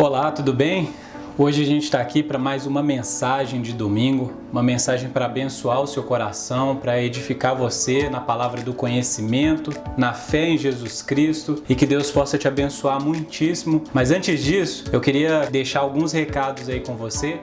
Olá, tudo bem? Hoje a gente está aqui para mais uma mensagem de domingo, uma mensagem para abençoar o seu coração, para edificar você na palavra do conhecimento, na fé em Jesus Cristo e que Deus possa te abençoar muitíssimo. Mas antes disso, eu queria deixar alguns recados aí com você.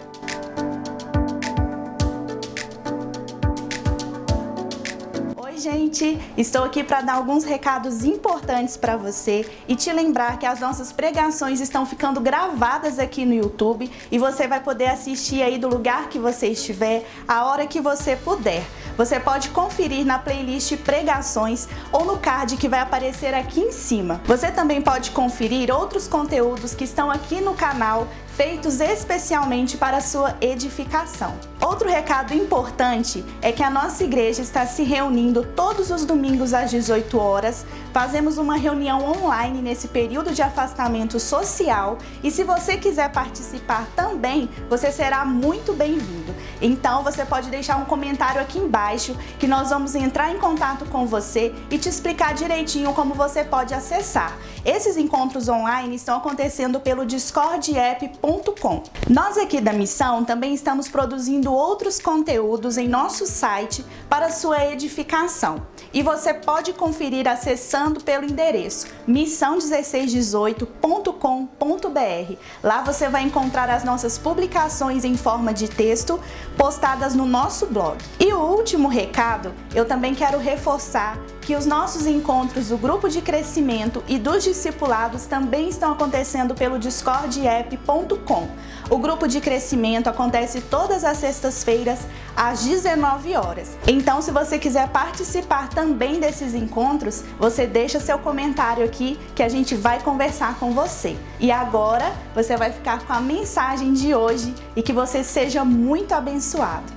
Gente, estou aqui para dar alguns recados importantes para você e te lembrar que as nossas pregações estão ficando gravadas aqui no YouTube e você vai poder assistir aí do lugar que você estiver, a hora que você puder. Você pode conferir na playlist Pregações ou no card que vai aparecer aqui em cima. Você também pode conferir outros conteúdos que estão aqui no canal, feitos especialmente para a sua edificação. Outro recado importante é que a nossa igreja está se reunindo todos os domingos às 18 horas. Fazemos uma reunião online nesse período de afastamento social e se você quiser participar também, você será muito bem-vindo. Então você pode deixar um comentário aqui embaixo que nós vamos entrar em contato com você e te explicar direitinho como você pode acessar. Esses encontros online estão acontecendo pelo discordapp.com. Nós aqui da Missão também estamos produzindo outros conteúdos em nosso site para sua edificação. E você pode conferir acessando pelo endereço missão1618.com.br. Lá você vai encontrar as nossas publicações em forma de texto postadas no nosso blog. E o último recado, eu também quero reforçar que os nossos encontros do grupo de crescimento e dos discipulados também estão acontecendo pelo discordapp.com. O grupo de crescimento acontece todas as sextas-feiras às 19 horas. Então, se você quiser participar também desses encontros, você deixa seu comentário aqui que a gente vai conversar com você. E agora, você vai ficar com a mensagem de hoje e que você seja muito abençoado.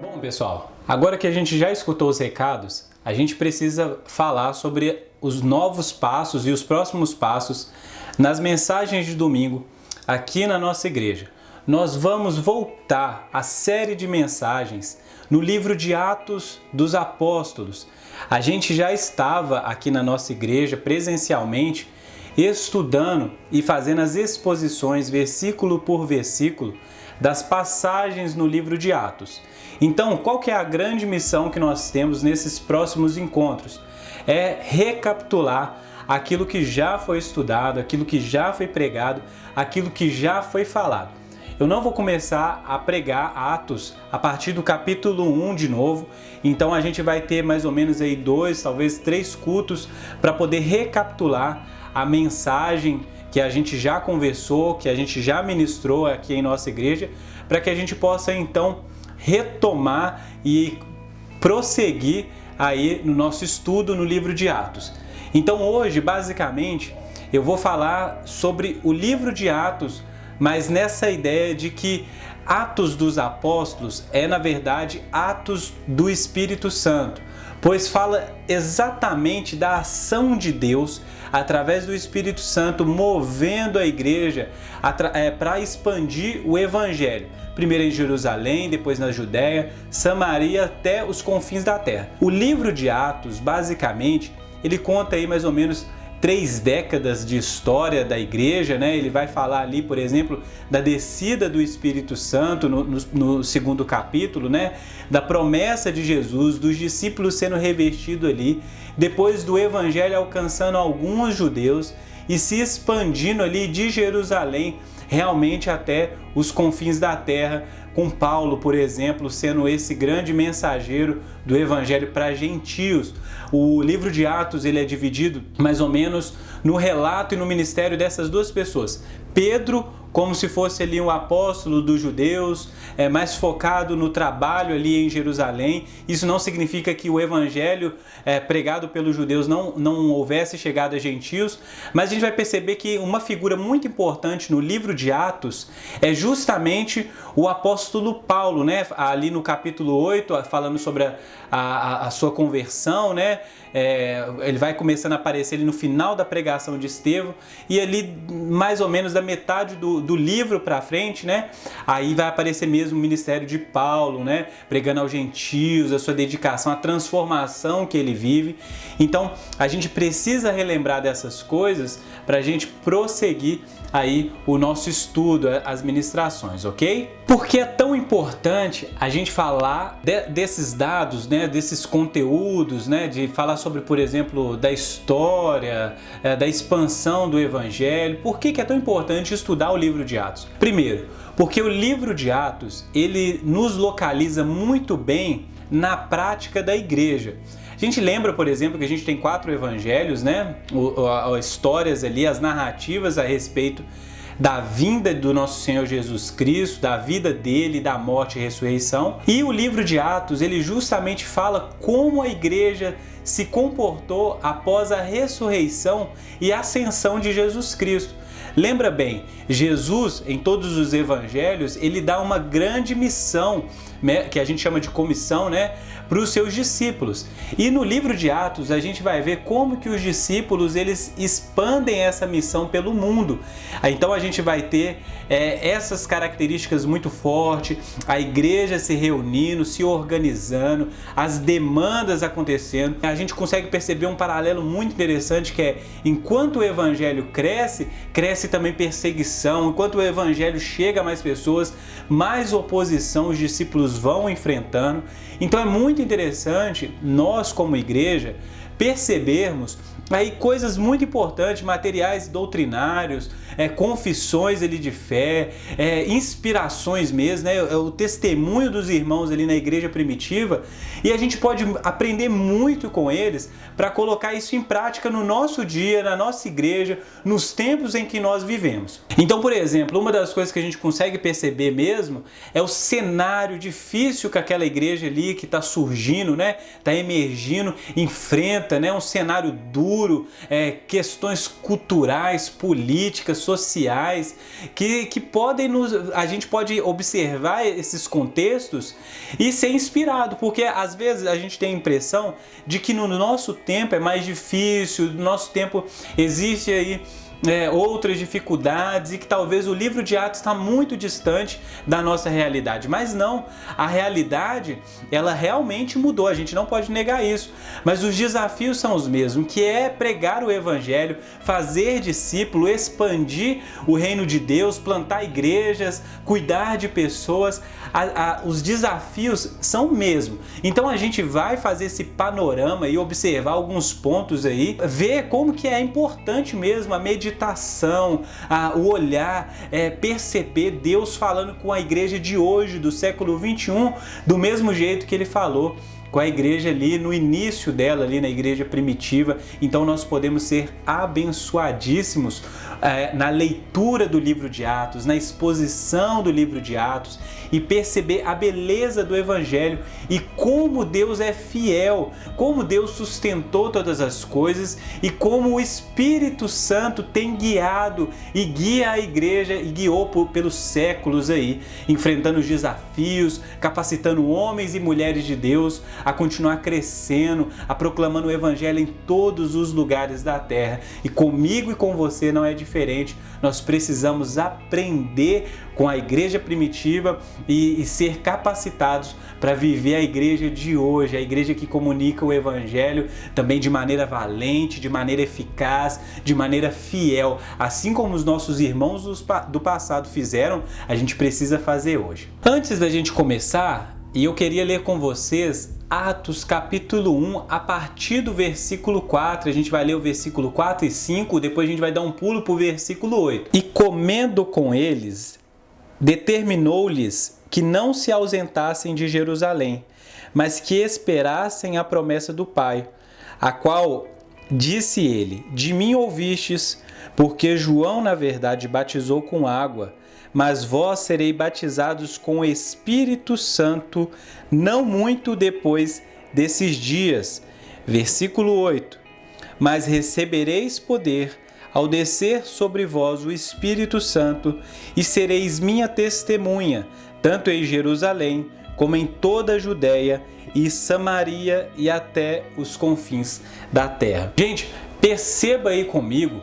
Bom, pessoal, agora que a gente já escutou os recados, a gente precisa falar sobre os novos passos e os próximos passos nas mensagens de domingo aqui na nossa igreja. Nós vamos voltar à série de mensagens no livro de Atos dos Apóstolos. A gente já estava aqui na nossa igreja presencialmente estudando e fazendo as exposições versículo por versículo das passagens no livro de Atos. Então, qual que é a grande missão que nós temos nesses próximos encontros? É recapitular aquilo que já foi estudado, aquilo que já foi pregado, aquilo que já foi falado. Eu não vou começar a pregar Atos a partir do capítulo 1 de novo, então a gente vai ter mais ou menos aí 2, talvez 3 cultos para poder recapitular a mensagem que a gente já conversou, que a gente já ministrou aqui em nossa igreja, para que a gente possa então retomar e prosseguir aí no nosso estudo no livro de Atos. Então hoje, basicamente, eu vou falar sobre o livro de Atos, mas nessa ideia de que Atos dos Apóstolos é, na verdade, Atos do Espírito Santo, pois fala exatamente da ação de Deus através do Espírito Santo movendo a igreja para expandir o Evangelho. Primeiro em Jerusalém, depois na Judéia, Samaria até os confins da terra. O livro de Atos, basicamente, ele conta aí mais ou menos 3 décadas de história da igreja, né? Ele vai falar ali, por exemplo, da descida do Espírito Santo no segundo capítulo, né? Da promessa de Jesus, dos discípulos sendo revestidos ali, depois do evangelho alcançando alguns judeus e se expandindo ali de Jerusalém realmente até os confins da terra, com Paulo, por exemplo, sendo esse grande mensageiro do evangelho para gentios. O livro de Atos ele é dividido mais ou menos no relato e no ministério dessas duas pessoas. Pedro, como se fosse ali um apóstolo dos judeus, mais focado no trabalho ali em Jerusalém. Isso não significa que o evangelho pregado pelos judeus não houvesse chegado a gentios, mas a gente vai perceber que uma figura muito importante no livro de Atos é justamente o apóstolo Paulo, né? Ali no capítulo 8, falando sobre a sua conversão, né? Ele vai começando a aparecer ali no final da pregação de Estevão, e ali mais ou menos da metade do do livro para frente, né? Aí vai aparecer mesmo o ministério de Paulo, né? Pregando aos gentios, a sua dedicação, a transformação que ele vive. Então, a gente precisa relembrar dessas coisas para a gente prosseguir aí o nosso estudo, as ministrações, ok? Porque é tão importante a gente falar desses dados, né, desses conteúdos, né, de falar sobre, por exemplo, da história, da expansão do Evangelho. Por que é tão importante estudar o livro de Atos? Primeiro, porque o livro de Atos, ele nos localiza muito bem na prática da igreja. A gente lembra, por exemplo, que a gente tem 4 evangelhos, né? As histórias ali, as narrativas a respeito da vinda do nosso Senhor Jesus Cristo, da vida dele, da morte e ressurreição. E o livro de Atos, ele justamente fala como a igreja se comportou após a ressurreição e ascensão de Jesus Cristo. Lembra bem, Jesus, em todos os evangelhos, ele dá uma grande missão, né, que a gente chama de comissão, né, para os seus discípulos. E no livro de Atos a gente vai ver como que os discípulos eles expandem essa missão pelo mundo. Então a gente vai ter essas características muito fortes, a igreja se reunindo, se organizando, as demandas acontecendo. A gente consegue perceber um paralelo muito interessante que é, enquanto o evangelho cresce, cresce também perseguição. Enquanto o evangelho chega a mais pessoas, mais oposição os discípulos vão enfrentando. Então é muito interessante nós como igreja percebermos aí coisas muito importantes, materiais doutrinários, confissões ali de fé, inspirações mesmo, né? O testemunho dos irmãos ali na igreja primitiva, e a gente pode aprender muito com eles para colocar isso em prática no nosso dia, na nossa igreja, nos tempos em que nós vivemos. Então, por exemplo, uma das coisas que a gente consegue perceber mesmo é o cenário difícil que aquela igreja ali que está surgindo, né? Está emergindo, enfrenta, né? Um cenário duro, questões culturais, políticas, sociais, que a gente pode observar esses contextos e ser inspirado, porque às vezes a gente tem a impressão de que no nosso tempo é mais difícil, no nosso tempo existe aí outras dificuldades e que talvez o livro de Atos está muito distante da nossa realidade. Mas não, a realidade ela realmente mudou, a gente não pode negar isso. Mas os desafios são os mesmos, que é pregar o evangelho, fazer discípulo, expandir o reino de Deus, plantar igrejas, cuidar de pessoas. Os desafios são o mesmo. Então a gente vai fazer esse panorama e observar alguns pontos aí, ver como que é importante mesmo a meditação, o olhar, perceber Deus falando com a igreja de hoje, do século 21, do mesmo jeito que ele falou com a igreja ali no início dela, ali na igreja primitiva. Então nós podemos ser abençoadíssimos na leitura do livro de Atos, na exposição do livro de Atos e perceber a beleza do evangelho e como Deus é fiel, como Deus sustentou todas as coisas e como o Espírito Santo tem guiado e guia a igreja e guiou pelos séculos aí, enfrentando os desafios, capacitando homens e mulheres de Deus a continuar crescendo, a proclamando o evangelho em todos os lugares da terra. E comigo e com você não é diferente. Nós precisamos aprender com a igreja primitiva e ser capacitados para viver a igreja de hoje, a igreja que comunica o evangelho também de maneira valente, de maneira eficaz, de maneira fiel. Assim como os nossos irmãos do passado fizeram, a gente precisa fazer hoje. Antes da gente começar, eu queria ler com vocês Atos capítulo 1, a partir do versículo 4, a gente vai ler o versículo 4 e 5, depois a gente vai dar um pulo para o versículo 8. E comendo com eles, determinou-lhes que não se ausentassem de Jerusalém, mas que esperassem a promessa do Pai, a qual disse ele: de mim ouvistes, porque João na verdade batizou com água, mas vós sereis batizados com o Espírito Santo não muito depois desses dias. Versículo 8. Mas recebereis poder ao descer sobre vós o Espírito Santo, e sereis minha testemunha, tanto em Jerusalém, como em toda a Judéia e Samaria e até os confins da terra. Gente, perceba aí comigo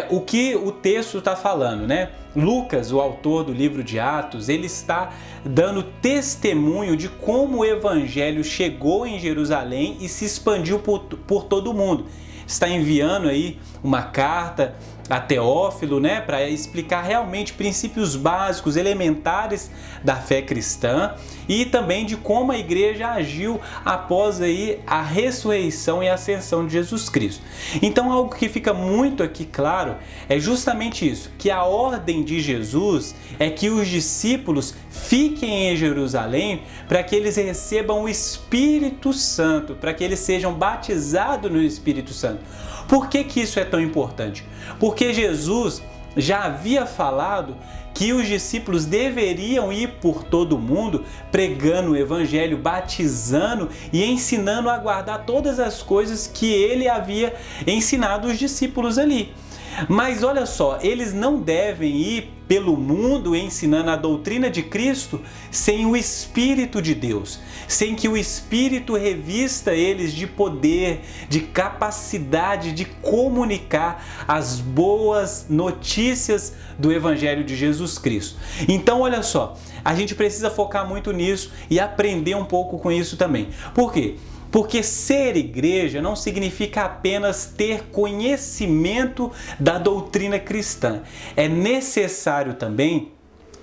o que o texto está falando, né? Lucas, o autor do livro de Atos, ele está dando testemunho de como o evangelho chegou em Jerusalém e se expandiu por todo o mundo. Está enviando aí uma carta a Teófilo, né, para explicar realmente princípios básicos, elementares da fé cristã e também de como a igreja agiu após aí a ressurreição e a ascensão de Jesus Cristo. Então, algo que fica muito aqui claro é justamente isso, que a ordem de Jesus é que os discípulos fiquem em Jerusalém para que eles recebam o Espírito Santo, para que eles sejam batizados no Espírito Santo. Por que isso é tão importante? Porque Jesus já havia falado que os discípulos deveriam ir por todo o mundo pregando o evangelho, batizando e ensinando a guardar todas as coisas que ele havia ensinado os discípulos ali. Mas olha só, eles não devem ir pelo mundo ensinando a doutrina de Cristo sem o Espírito de Deus, sem que o Espírito revista eles de poder, de capacidade de comunicar as boas notícias do Evangelho de Jesus Cristo. Então olha só, a gente precisa focar muito nisso e aprender um pouco com isso também. Por quê? Porque ser igreja não significa apenas ter conhecimento da doutrina cristã. É necessário também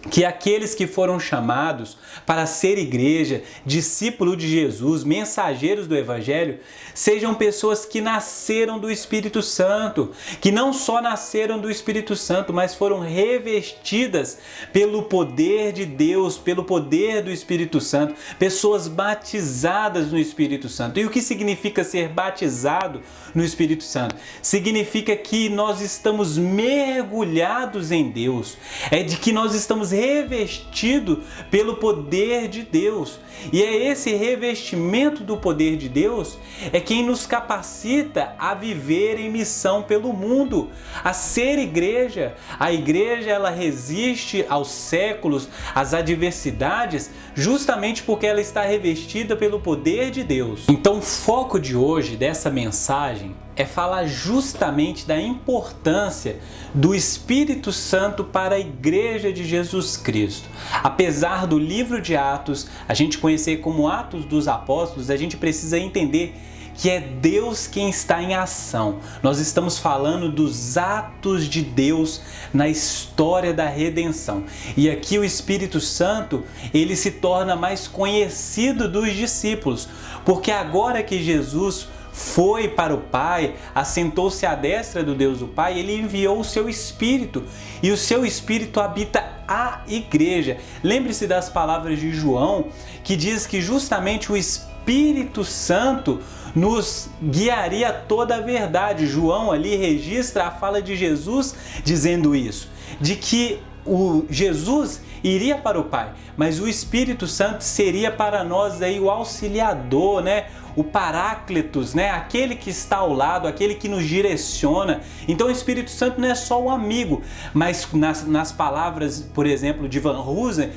que aqueles que foram chamados para ser igreja, discípulo de Jesus, mensageiros do Evangelho, sejam pessoas que nasceram do Espírito Santo, que não só nasceram do Espírito Santo, mas foram revestidas pelo poder de Deus, pelo poder do Espírito Santo, pessoas batizadas no Espírito Santo. E o que significa ser batizado no Espírito Santo? Significa que nós estamos mergulhados em Deus, é de que nós estamos revestido pelo poder de Deus. E é esse revestimento do poder de Deus é quem nos capacita a viver em missão pelo mundo, a ser igreja. A igreja, ela resiste aos séculos, às adversidades, justamente porque ela está revestida pelo poder de Deus. Então o foco de hoje dessa mensagem é falar justamente da importância do Espírito Santo para a Igreja de Jesus Cristo. Apesar do livro de Atos a gente conhecer como Atos dos Apóstolos, a gente precisa entender que é Deus quem está em ação. Nós estamos falando dos atos de Deus na história da redenção. E aqui o Espírito Santo, ele se torna mais conhecido dos discípulos, porque agora que Jesus foi para o Pai, assentou-se à destra do Deus do Pai, ele enviou o seu Espírito e o seu Espírito habita a igreja. Lembre-se das palavras de João, que diz que justamente o Espírito Santo nos guiaria a toda a verdade. João ali registra a fala de Jesus dizendo isso, de que o Jesus iria para o Pai, mas o Espírito Santo seria para nós aí o auxiliador, né? O Paráclitos, né? Aquele que está ao lado, aquele que nos direciona. Então o Espírito Santo não é só o amigo, mas nas palavras, por exemplo, de Van Hoosen,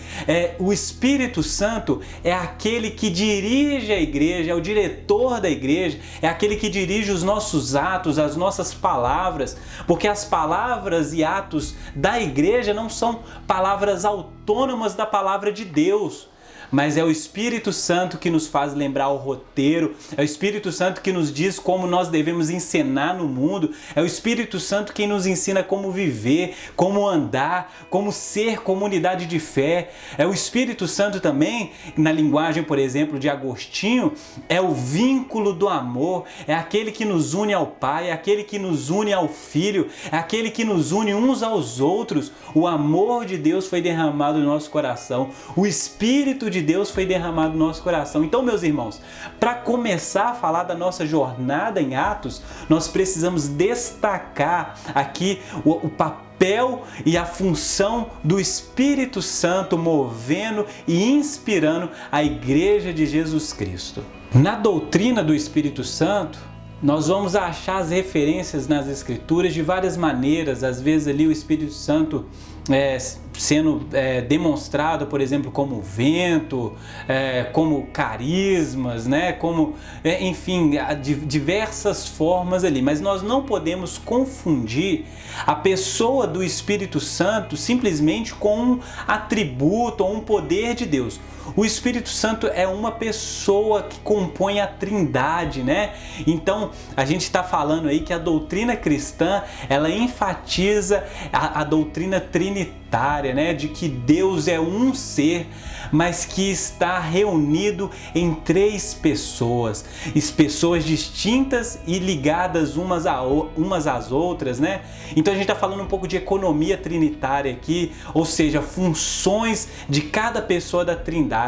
o Espírito Santo é aquele que dirige a igreja, é o diretor da igreja, é aquele que dirige os nossos atos, as nossas palavras, porque as palavras e atos da igreja não são palavras autônomas da palavra de Deus, mas é o Espírito Santo que nos faz lembrar o roteiro, é o Espírito Santo que nos diz como nós devemos encenar no mundo, é o Espírito Santo quem nos ensina como viver, como andar, como ser comunidade de fé. É o Espírito Santo também, na linguagem, por exemplo, de Agostinho, é o vínculo do amor, é aquele que nos une ao Pai, é aquele que nos une ao Filho, é aquele que nos une uns aos outros. O amor de Deus foi derramado no nosso coração, o Espírito de Deus foi derramado no nosso coração. Então, meus irmãos, para começar a falar da nossa jornada em Atos, nós precisamos destacar aqui o papel e a função do Espírito Santo movendo e inspirando a Igreja de Jesus Cristo. Na doutrina do Espírito Santo, nós vamos achar as referências nas Escrituras de várias maneiras. Às vezes ali o Espírito Santo sendo demonstrado, por exemplo, como vento, como carismas, né? Como, enfim, diversas formas ali. Mas nós não podemos confundir a pessoa do Espírito Santo simplesmente com um atributo ou um poder de Deus. O Espírito Santo é uma pessoa que compõe a Trindade, né? Então, a gente está falando aí que a doutrina cristã, ela enfatiza a doutrina trinitária, né? De que Deus é um ser, mas que está reunido em três pessoas, pessoas distintas e ligadas umas às outras, né? Então a gente está falando um pouco de economia trinitária aqui, ou seja, funções de cada pessoa da Trindade.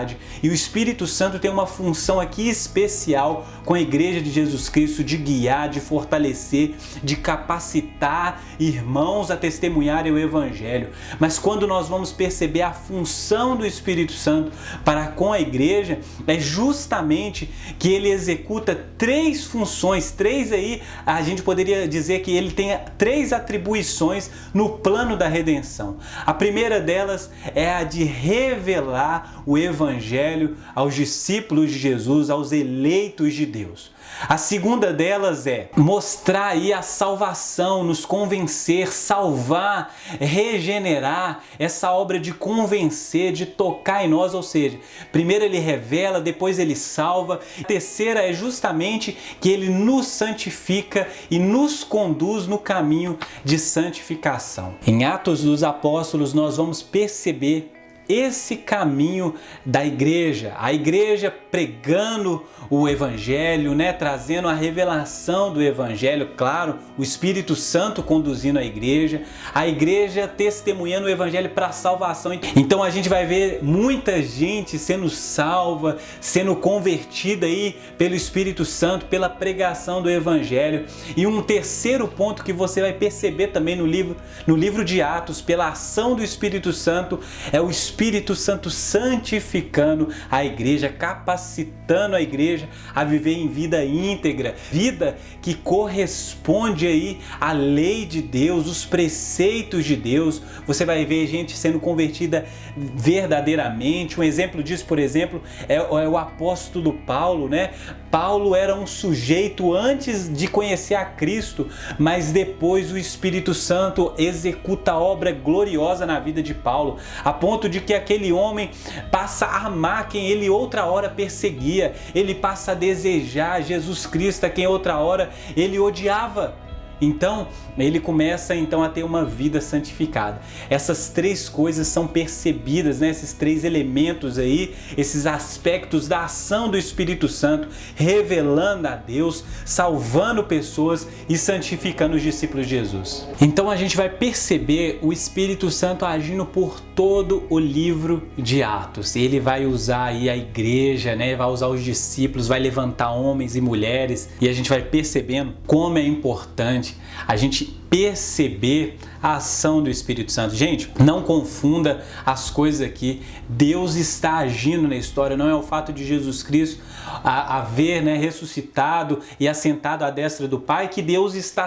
E o Espírito Santo tem uma função aqui especial com a Igreja de Jesus Cristo de guiar, de fortalecer, de capacitar irmãos a testemunharem o Evangelho. Mas quando nós vamos perceber a função do Espírito Santo para com a igreja, é justamente que ele executa três funções, três aí, a gente poderia dizer que ele tem três atribuições no plano da redenção. A primeira delas é a de revelar o Evangelho aos discípulos de Jesus, aos eleitos de Deus. A segunda delas é mostrar aí a salvação, nos convencer, salvar, regenerar, essa obra de convencer, de tocar em nós, ou seja, primeiro ele revela, depois ele salva. A terceira é justamente que ele nos santifica e nos conduz no caminho de santificação. Em Atos dos Apóstolos nós vamos perceber esse caminho da igreja, a igreja pregando o Evangelho, né, trazendo a revelação do Evangelho, claro, o Espírito Santo conduzindo a igreja testemunhando o Evangelho para a salvação. Então a gente vai ver muita gente sendo salva, sendo convertida aí pelo Espírito Santo, pela pregação do Evangelho. E um terceiro ponto que você vai perceber também no livro de Atos, pela ação do Espírito Santo, é o Espírito Santo santificando a igreja, capacitando a igreja a viver em vida íntegra, vida que corresponde aí à lei de Deus, os preceitos de Deus. Você vai ver gente sendo convertida verdadeiramente. Um exemplo disso, por exemplo, é o apóstolo Paulo, né? Paulo era um sujeito antes de conhecer a Cristo, mas depois o Espírito Santo executa a obra gloriosa na vida de Paulo, a ponto de que aquele homem passa a amar quem ele outra hora perseguia, ele passa a desejar Jesus Cristo, a quem outra hora ele odiava. Então, ele começa a ter uma vida santificada. Essas três coisas são percebidas, né? Esses três elementos aí, esses aspectos da ação do Espírito Santo, revelando a Deus, salvando pessoas e santificando os discípulos de Jesus. Então a gente vai perceber o Espírito Santo agindo por todo o livro de Atos. Ele vai usar aí a igreja, né? Vai usar os discípulos, vai levantar homens e mulheres, e a gente vai percebendo como é importante a gente perceber a ação do Espírito Santo. Gente, não confunda as coisas aqui. Deus está agindo na história, não é o fato de Jesus Cristo haver, né, ressuscitado e assentado à destra do Pai que Deus está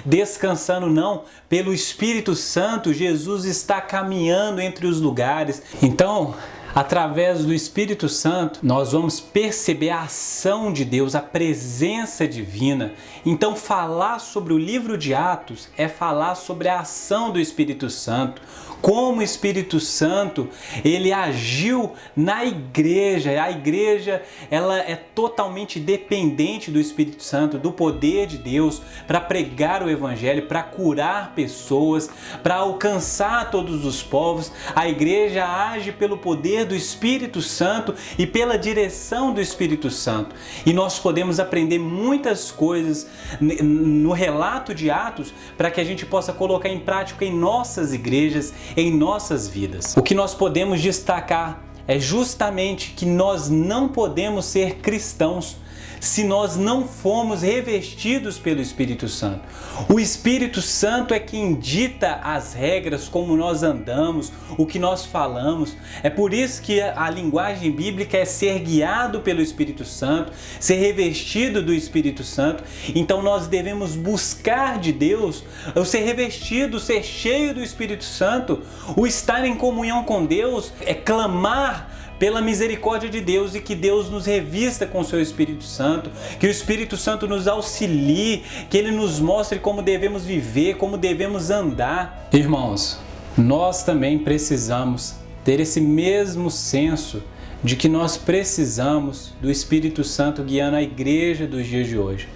descansando, não. Pelo Espírito Santo, Jesus está caminhando entre os lugares. Então, através do Espírito Santo, nós vamos perceber a ação de Deus, a presença divina. Então, falar sobre o livro de Atos é falar sobre a ação do Espírito Santo, como o Espírito Santo ele agiu na igreja. A igreja ela é totalmente dependente do Espírito Santo, do poder de Deus para pregar o Evangelho, para curar pessoas, para alcançar todos os povos. A igreja age pelo poder do Espírito Santo e pela direção do Espírito Santo. E nós podemos aprender muitas coisas no relato de Atos para que a gente possa colocar em prática em nossas igrejas, em nossas vidas. O que nós podemos destacar é justamente que nós não podemos ser cristãos se nós não formos revestidos pelo Espírito Santo. O Espírito Santo é quem dita as regras, como nós andamos, o que nós falamos. É por isso que a linguagem bíblica é ser guiado pelo Espírito Santo, ser revestido do Espírito Santo. Então nós devemos buscar de Deus o ser revestido, o ser cheio do Espírito Santo, o estar em comunhão com Deus, é clamar pela misericórdia de Deus e que Deus nos revista com o seu Espírito Santo, que o Espírito Santo nos auxilie, que Ele nos mostre como devemos viver, como devemos andar. Irmãos, nós também precisamos ter esse mesmo senso de que nós precisamos do Espírito Santo guiando a igreja dos dias de hoje.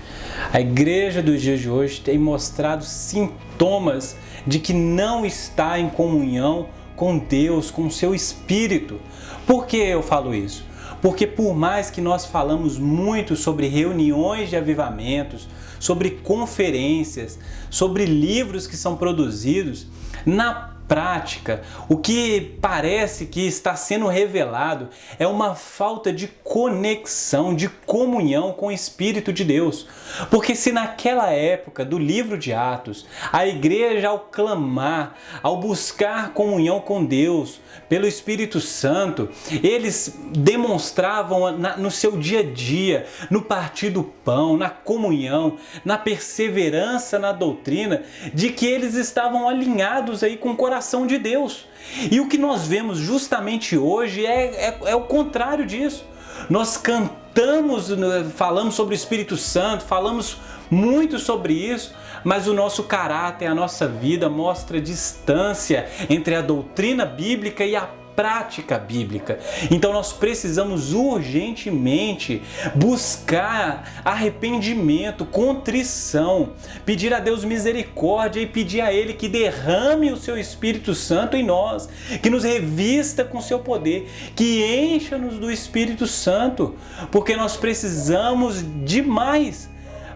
A igreja dos dias de hoje tem mostrado sintomas de que não está em comunhão com Deus, com o seu Espírito. Por que eu falo isso? Porque por mais que nós falamos muito sobre reuniões de avivamentos, sobre conferências, sobre livros que são produzidos, na prática, o que parece que está sendo revelado é uma falta de conexão, de comunhão com o Espírito de Deus. Porque se naquela época do livro de Atos, a igreja ao clamar, ao buscar comunhão com Deus, pelo Espírito Santo, eles demonstravam no seu dia a dia, no partir do pão, na comunhão, na perseverança na doutrina, de que eles estavam alinhados aí com o coração de Deus. E o que nós vemos justamente hoje é o contrário disso. Nós cantamos, falamos sobre o Espírito Santo, falamos muito sobre isso, mas o nosso caráter, a nossa vida mostra distância entre a doutrina bíblica e a prática bíblica. Então nós precisamos urgentemente buscar arrependimento, contrição, pedir a Deus misericórdia e pedir a Ele que derrame o seu Espírito Santo em nós, que nos revista com seu poder, que encha-nos do Espírito Santo, porque nós precisamos demais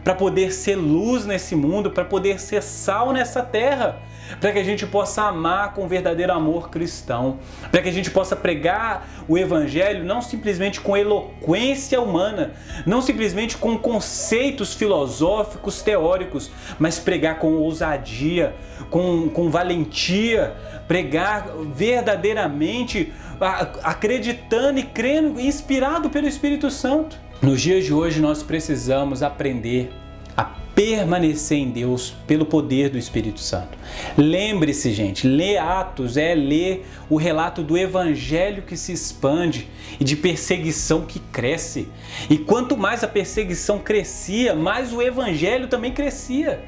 para poder ser luz nesse mundo, para poder ser sal nessa terra, para que a gente possa amar com verdadeiro amor cristão, para que a gente possa pregar o Evangelho não simplesmente com eloquência humana, não simplesmente com conceitos filosóficos, teóricos, mas pregar com ousadia, com valentia, pregar verdadeiramente acreditando e crendo, inspirado pelo Espírito Santo. Nos dias de hoje nós precisamos aprender a permanecer em Deus pelo poder do Espírito Santo. Lembre-se, gente, ler Atos é ler o relato do Evangelho que se expande e de perseguição que cresce. E quanto mais a perseguição crescia, mais o Evangelho também crescia.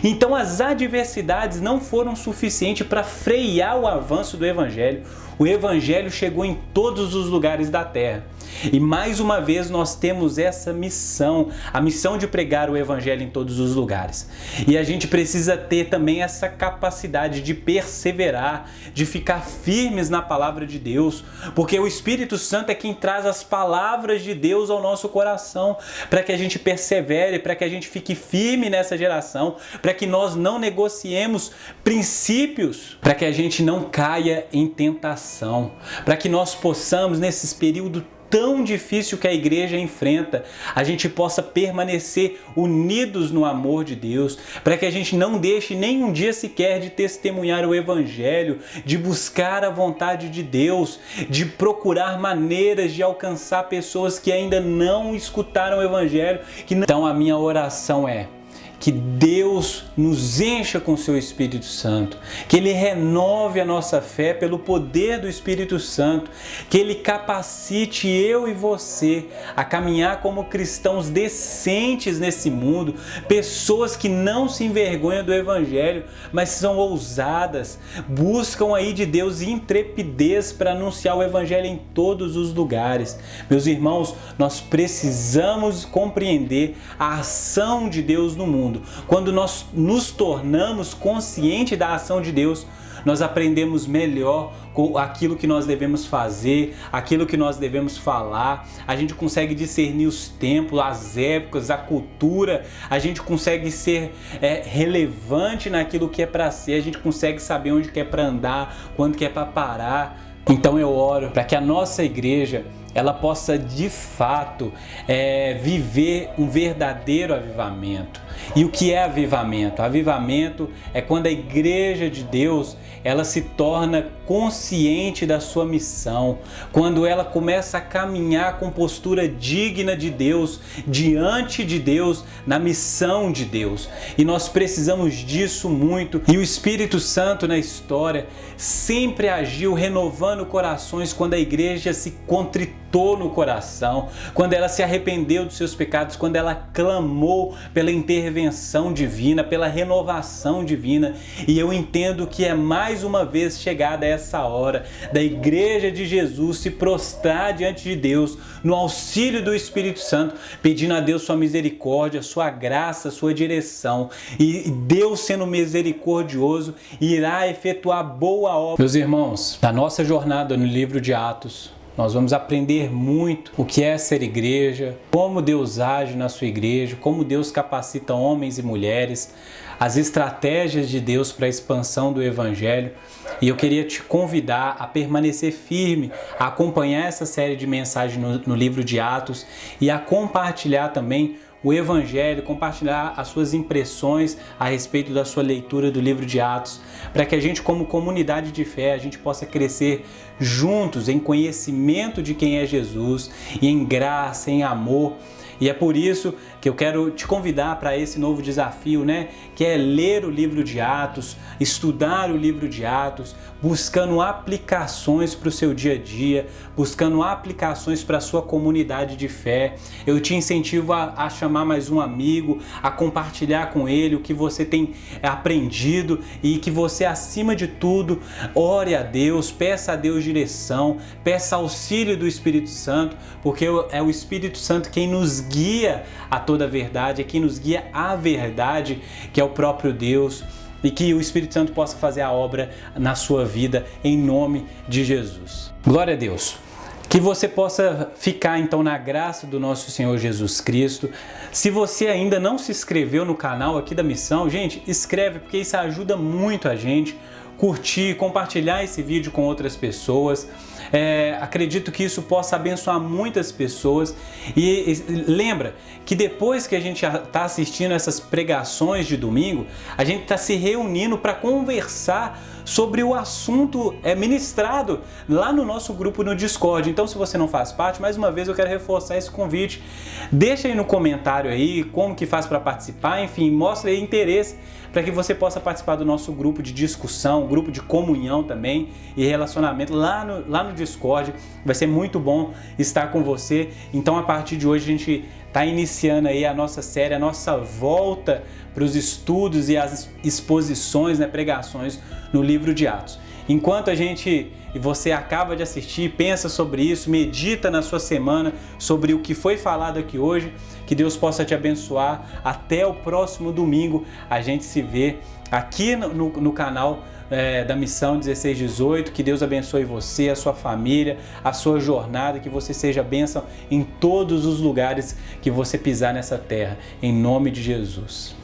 Então as adversidades não foram suficientes para frear o avanço do Evangelho. O Evangelho chegou em todos os lugares da terra. E mais uma vez nós temos essa missão, a missão de pregar o Evangelho em todos os lugares. E a gente precisa ter também essa capacidade de perseverar, de ficar firmes na palavra de Deus, porque o Espírito Santo é quem traz as palavras de Deus ao nosso coração, para que a gente persevere, para que a gente fique firme nessa geração, para que nós não negociemos princípios, para que a gente não caia em tentação, para que nós possamos, nesses períodos tão difícil que a igreja enfrenta, a gente possa permanecer unidos no amor de Deus, para que a gente não deixe nem um dia sequer de testemunhar o Evangelho, de buscar a vontade de Deus, de procurar maneiras de alcançar pessoas que ainda não escutaram o Evangelho. Então a minha oração é que Deus nos encha com seu Espírito Santo, que Ele renove a nossa fé pelo poder do Espírito Santo, que Ele capacite eu e você a caminhar como cristãos decentes nesse mundo, pessoas que não se envergonham do Evangelho, mas são ousadas, buscam aí de Deus intrepidez para anunciar o Evangelho em todos os lugares. Meus irmãos, nós precisamos compreender a ação de Deus no mundo. Quando nós nos tornamos conscientes da ação de Deus, nós aprendemos melhor aquilo que nós devemos fazer, aquilo que nós devemos falar, a gente consegue discernir os tempos, as épocas, a cultura, a gente consegue ser relevante naquilo que é para ser, a gente consegue saber onde que é para andar, quando que é para parar. Então eu oro para que a nossa igreja ela possa de fato viver um verdadeiro avivamento. E o que é avivamento? Avivamento é quando a igreja de Deus ela se torna consciente da sua missão, quando ela começa a caminhar com postura digna de Deus, diante de Deus, na missão de Deus. E nós precisamos disso muito. E o Espírito Santo na história sempre agiu renovando corações quando a igreja se contritou no coração, quando ela se arrependeu dos seus pecados, quando ela clamou pela intervenção divina, pela renovação divina. E eu entendo que é mais uma vez chegada essa hora da igreja de Jesus se prostrar diante de Deus no auxílio do Espírito Santo, pedindo a Deus sua misericórdia, sua graça, sua direção. E Deus, sendo misericordioso, irá efetuar boa obra. Meus irmãos, na nossa jornada no livro de Atos, nós vamos aprender muito o que é ser igreja, como Deus age na sua igreja, como Deus capacita homens e mulheres, as estratégias de Deus para a expansão do Evangelho. E eu queria te convidar a permanecer firme, a acompanhar essa série de mensagens no livro de Atos e a compartilhar também o Evangelho, compartilhar as suas impressões a respeito da sua leitura do livro de Atos, para que a gente, como comunidade de fé, a gente possa crescer juntos em conhecimento de quem é Jesus e em graça, em amor. E é por isso que eu quero te convidar para esse novo desafio, que é ler o livro de Atos, estudar o livro de Atos, buscando aplicações para o seu dia a dia, buscando aplicações para a sua comunidade de fé. Eu te incentivo a chamar mais um amigo, a compartilhar com ele o que você tem aprendido e que você, acima de tudo, ore a Deus, peça a Deus direção, peça auxílio do Espírito Santo, porque é o Espírito Santo quem nos guia a toda a verdade, é quem nos guia à verdade, que é o próprio Deus. E que o Espírito Santo possa fazer a obra na sua vida, em nome de Jesus. Glória a Deus. Que você possa ficar então na graça do nosso Senhor Jesus Cristo. Se você ainda não se inscreveu no canal aqui da Missão, gente, inscreve, porque isso ajuda muito a gente. Curtir, compartilhar esse vídeo com outras pessoas. Acredito que isso possa abençoar muitas pessoas. E lembra que depois que a gente está assistindo essas pregações de domingo, a gente está se reunindo para conversar sobre o assunto ministrado lá no nosso grupo no Discord. Então, se você não faz parte, mais uma vez eu quero reforçar esse convite. Deixa aí no comentário aí como que faz para participar, enfim, mostra aí interesse para que você possa participar do nosso grupo de discussão, grupo de comunhão também e relacionamento lá no Discord. Vai ser muito bom estar com você. Então, a partir de hoje, a gente está iniciando aí a nossa série, a nossa volta para os estudos e as exposições, pregações no livro de Atos. Enquanto você acaba de assistir, pensa sobre isso, medita na sua semana sobre o que foi falado aqui hoje, que Deus possa te abençoar. Até o próximo domingo, a gente se vê aqui no canal da Missão 1618. Que Deus abençoe você, a sua família, a sua jornada, que você seja bênção em todos os lugares que você pisar nessa terra, em nome de Jesus.